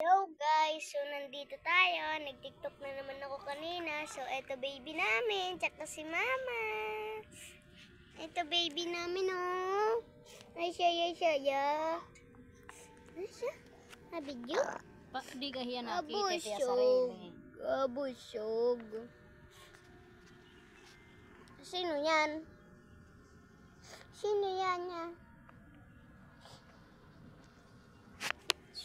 Hello guys! So nandito tayo. Nag-tiktok na naman ako kanina. So eto baby namin. Tsaka si mama. Eto baby namin oh. Ay siya. Ay siya. Nabidyo? Di ka hiya nakita tiya Abusog. sarili. Abusog. Sino yan? Sino yan niya?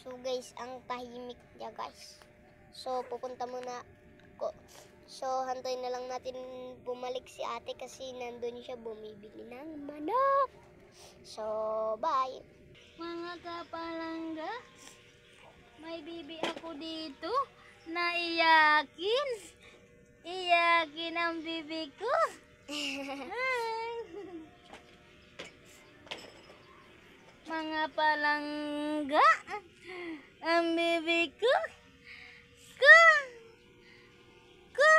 So guys, ang tahimik niya guys. So pupunta muna ko. So hantayin na lang natin bumalik si ate kasi nandun siya bumibili ng manok. So bye. Mga kapalangga, may bibi ako dito na iyakin. Iyakin ang bibi ko. Mga palangga, ang bibi ko. Ko. Ko.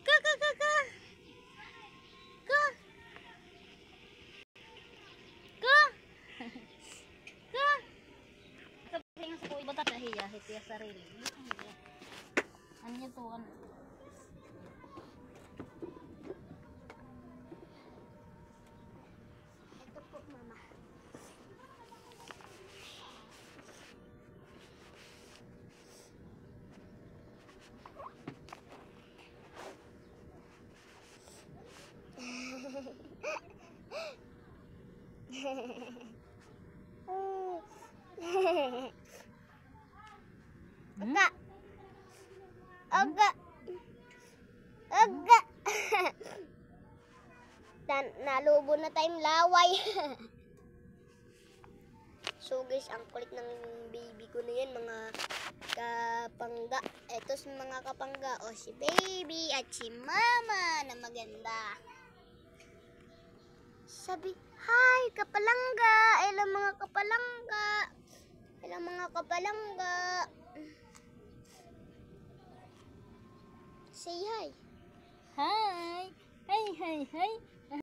Ko. Ko. Ko. Ko. Ko. Ko. Ko. Sabi nga sa kuwi bata hiya hitiya sarili. Ano to ano? Ito po mama. Aga. Aga. Aga. Nalubo na tayong laway. So guys, ang kulit ng baby ko na yan, mga kapangga. Ito sa mga kapangga. O si baby at si mama na maganda. Sabi, hi kapalangga. Ilang mga kapalangga. Ilang mga kapalangga. Say hi. Hi. Hi.